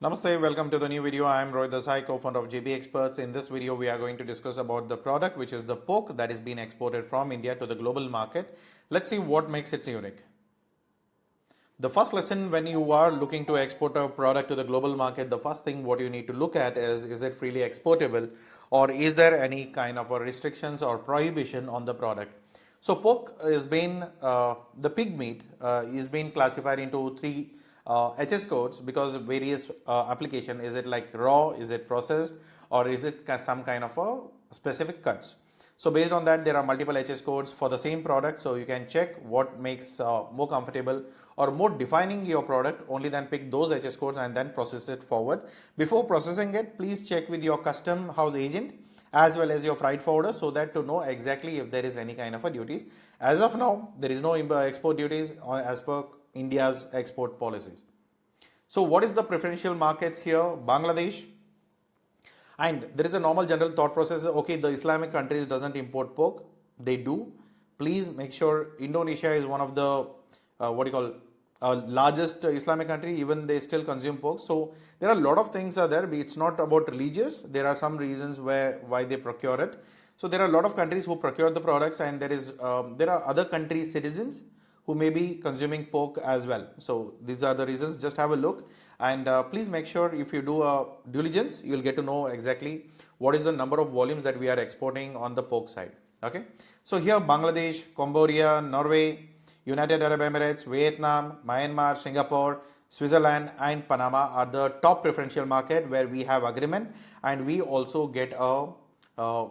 Namaste, welcome to the new video. I am Rohit Desai, co-founder of JB Experts. In this video, we are going to discuss about the product, which is the pork that is being exported from India to the global market. Let's see what makes it unique. The first lesson when you are looking to export a product to the global market, the first thing what you need to look at is it freely exportable or is there any kind of a restrictions or prohibition on the product. So pork is being, the pig meat is being classified into three HS codes because of various application. Is it like raw, is it processed, or is it some kind of a specific cuts? So based on that, there are multiple HS codes for the same product. So you can check what makes more comfortable or more defining your product, only then pick those HS codes and then process it forward. Before processing it, please check with your custom house agent as well as your freight forwarder so that to know exactly if there is any kind of a duties. As of now, there is no export duties as per India's export policies. So what is the preferential markets here? Bangladesh. And there is a normal general thought process. Okay, the Islamic countries doesn't import pork. They do. Please make sure Indonesia is one of the largest Islamic country. Even they still consume pork. So there are a lot of things are there. It's not about religious. There are some reasons why they procure it. So there are a lot of countries who procure the products, and there are other countries' citizens who may be consuming pork as well. So these are the reasons. Just have a look, and please make sure if you do a diligence, you will get to know exactly what is the number of volumes that we are exporting on the pork side. Okay. So here Bangladesh, Cambodia, Norway, United Arab Emirates, Vietnam, Myanmar, Singapore, Switzerland and Panama are the top preferential market where we have agreement, and we also get a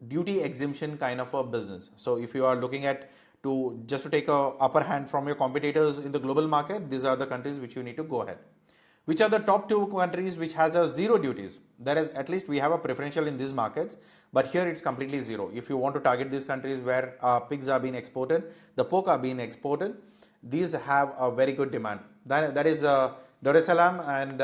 duty exemption kind of a business. So if you are looking at just to take a upper hand from your competitors in the global market, these are the countries which you need to go ahead. Which are the top two countries which has a zero duties? That is, at least we have a preferential in these markets, but here it's completely zero. If you want to target these countries where pigs are being exported, the pork are being exported, these have a very good demand. That is Dar es Salaam and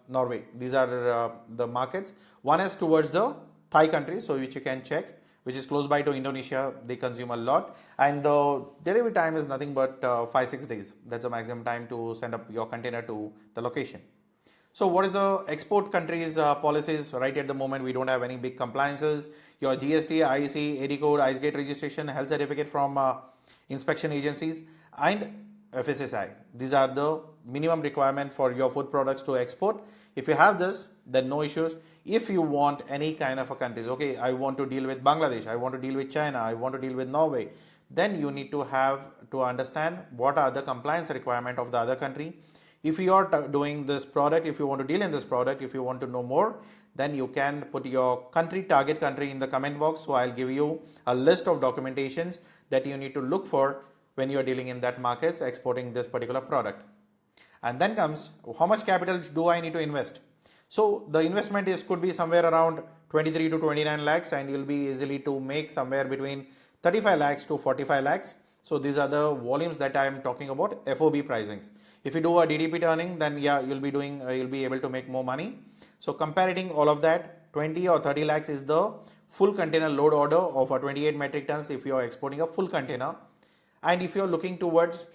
Norway. These are the markets. One is towards the Thai countries, so which you can check, which is close by to Indonesia. They consume a lot, and the delivery time is nothing but 5-6 days. That's the maximum time to send up your container to the location. So what is the export countries policies? Right at the moment, we don't have any big compliances. Your GST, IEC, AD code, ICE gate registration, health certificate from inspection agencies, and FSSI. These are the minimum requirement for your food products to export. If you have this, then no issues. If you want any kind of a countries, okay, I want to deal with Bangladesh, I want to deal with China, I want to deal with Norway, then you need to have to understand what are the compliance requirement of the other country. If you are doing this product, if you want to deal in this product, if you want to know more, then you can put your country, target country in the comment box. So I'll give you a list of documentations that you need to look for when you are dealing in that markets exporting this particular product. And then comes, how much capital do I need to invest? So the investment could be somewhere around 23 to 29 lakhs, and you'll be easily to make somewhere between 35 lakhs to 45 lakhs. So these are the volumes that I am talking about, FOB pricings. If you do a DDP turning, then yeah, you'll be able to make more money. So comparing all of that, 20 or 30 lakhs is the full container load order of a 28 metric tons if you are exporting a full container. And if you're looking towards,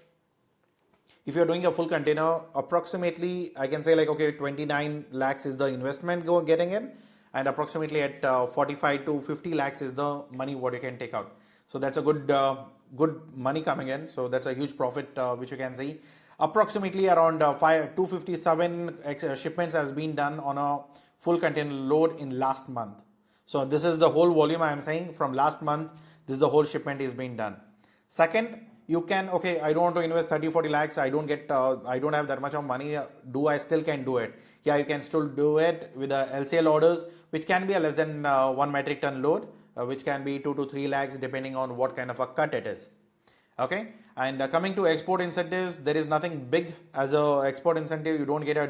if you're doing a full container, approximately I can say like, okay, 29 lakhs is the investment getting in, and approximately at 45 to 50 lakhs is the money what you can take out. So that's a good money coming in. So that's a huge profit which you can see. Approximately around 257 shipments has been done on a full container load in last month. So this is the whole volume I am saying from last month. This is the whole shipment is being done. Second, you can, okay, I don't want to invest 30-40 lakhs. I don't have that much of money. I still can do it? Yeah, you can still do it with the LCL orders, which can be a less than 1 metric ton load, which can be 2 to 3 lakhs depending on what kind of a cut it is. Okay, and coming to export incentives, there is nothing big as a export incentive. You don't get a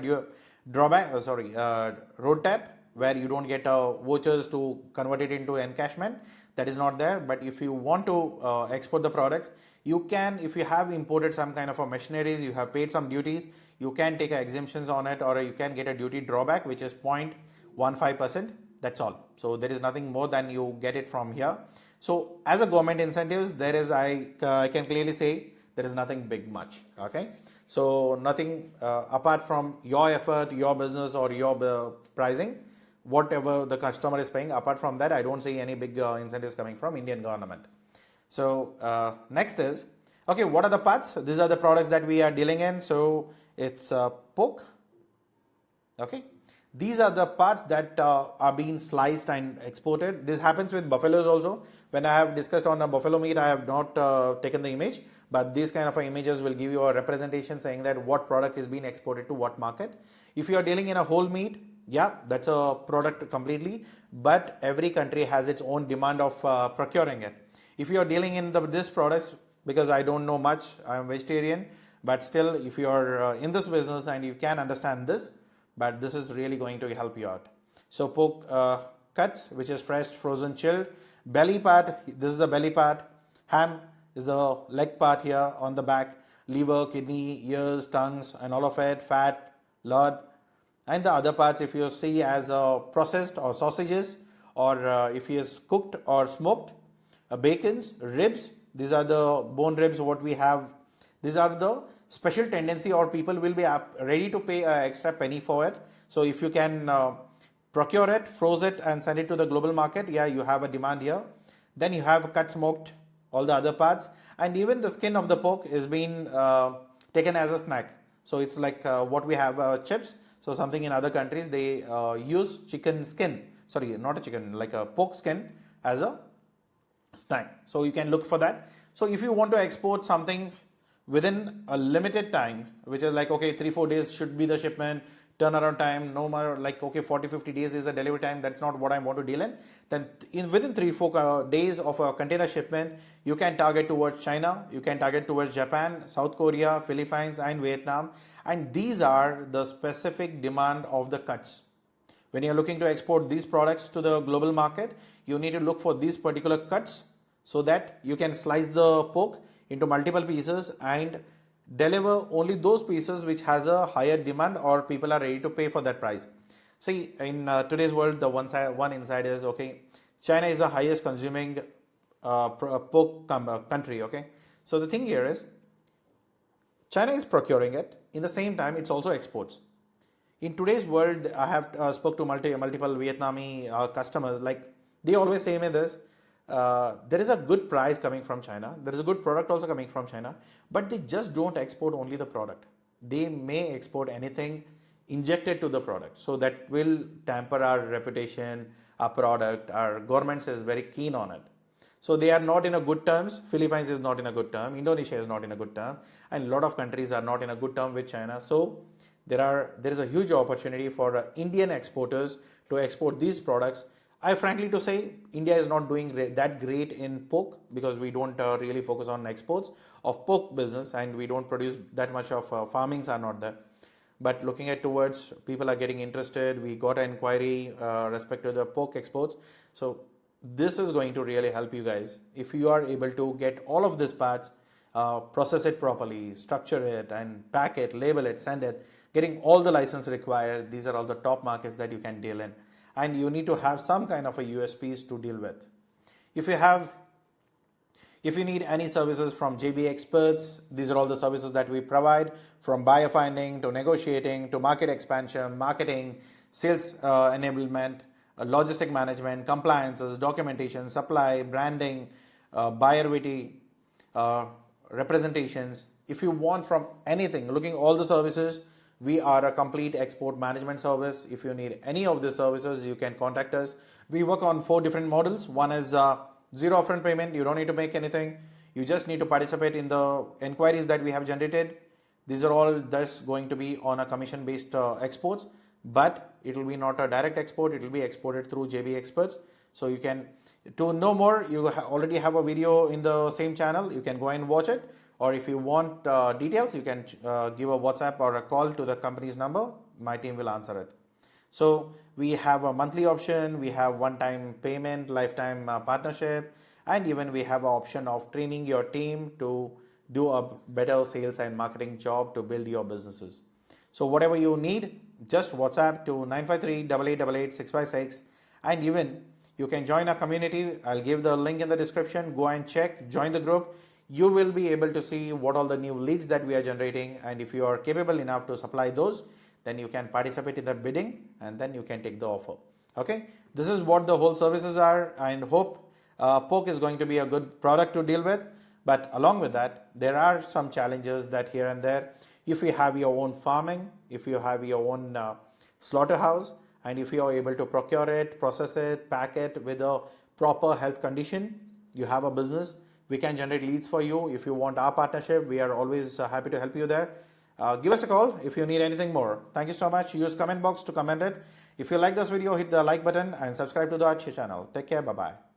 road tap where you don't get vouchers to convert it into encashment. That is not there. But if you want to export the products, you can, if you have imported some kind of a machineries, you have paid some duties, you can take exemptions on it, or you can get a duty drawback which is 0.15%. That's all. So there is nothing more than you get it from here. So as a government incentives, there is, I can clearly say there is nothing big much. Okay. So nothing apart from your effort, your business, or your pricing, whatever the customer is paying. Apart from that, I don't see any big incentives coming from Indian government. So next is, okay, what are the parts? These are the products that we are dealing in. So it's pork. Okay, these are the parts that are being sliced and exported. This happens with buffaloes also. When I have discussed on a buffalo meat, I have not taken the image, but these kind of images will give you a representation saying that what product is being exported to what market. If you are dealing in a whole meat, yeah, that's a product completely, but every country has its own demand of procuring it. If you are dealing in this products, because I don't know much, I am vegetarian, but still, if you are in this business and you can understand this, but this is really going to help you out. So pork cuts, which is fresh, frozen, chilled. Belly part, this is the belly part. Ham is the leg part here on the back. Liver, kidney, ears, tongues, and all of it. Fat, lard, and the other parts, if you see as processed or sausages, or if he is cooked or smoked, bacons, ribs. These are the bone ribs. What we have, these are the special tendency, or people will be ready to pay an extra penny for it. So if you can procure it, froze it, and send it to the global market, yeah, you have a demand here. Then you have cut smoked, all the other parts, and even the skin of the pork is being taken as a snack. So it's like what we have chips. So something in other countries they use chicken skin, sorry, not a chicken, like a pork skin as a snack. So you can look for that. So if you want to export something within a limited time, which is like, okay, 3-4 days should be the shipment, turnaround time, no more like, okay, 40-50 days is a delivery time, that's not what I want to deal in, then within 3-4 days of a container shipment, you can target towards China, you can target towards Japan, South Korea, Philippines, and Vietnam, and these are the specific demand of the cuts. When you're looking to export these products to the global market, you need to look for these particular cuts so that you can slice the pork into multiple pieces and deliver only those pieces which has a higher demand or people are ready to pay for that price. See, in today's world, the one insight is, okay, China is the highest consuming pork country, okay. So the thing here is, China is procuring it. In the same time, it's also exports. In today's world, I have spoke to multiple Vietnamese customers. Like they always say me this: there is a good price coming from China. There is a good product also coming from China, but they just don't export only the product. They may export anything injected to the product, so that will tamper our reputation, our product. Our government is very keen on it. So they are not in a good terms. Philippines is not in a good term. Indonesia is not in a good term, and a lot of countries are not in a good term with China. So there is a huge opportunity for Indian exporters to export these products. I frankly to say, India is not doing that great in pork because we don't really focus on exports of pork business, and we don't produce that much of farmings are not there. But looking at towards, people are getting interested. We got an inquiry respect to the pork exports. So this is going to really help you guys if you are able to get all of these parts, process it properly, structure it, and pack it, label it, send it, getting all the license required. These are all the top markets that you can deal in, and you need to have some kind of a USPs to deal with. If you need any services from JB Experts, these are all the services that we provide, from buyer finding to negotiating to market expansion, marketing, sales enablement, logistic management, compliances, documentation, supply, branding, buyer witty, representations. If you want from anything, looking all the services, we are a complete export management service. If you need any of the services, you can contact us. We work on 4 different models. One is zero upfront payment. You don't need to make anything. You just need to participate in the inquiries that we have generated. These are all thus going to be on a commission-based exports, but it will be not a direct export. It will be exported through JB Experts. So you can, to know more, you already have a video in the same channel. You can go and watch it. Or if you want details, you can give a WhatsApp or a call to the company's number. My team will answer it. So we have a monthly option, we have one-time payment, lifetime partnership, and even we have an option of training your team to do a better sales and marketing job to build your businesses. So whatever you need, just WhatsApp to 953-8888-656, and even you can join our community. I'll give the link in the description. Go and check, join the group. you will be able to see what all the new leads that we are generating, and if you are capable enough to supply those, then you can participate in the bidding and then you can take the offer. Okay, this is what the whole services are, and hope Poke is going to be a good product to deal with. But along with that, there are some challenges that here and there. If you have your own farming, if you have your own slaughterhouse, and if you are able to procure it, process it, pack it with a proper health condition, you have a business, we can generate leads for you. If you want our partnership, we are always happy to help you there. Give us a call if you need anything more. Thank you so much. Use comment box to comment it. If you like this video, hit the like button and subscribe to the channel. Take care. Bye-bye.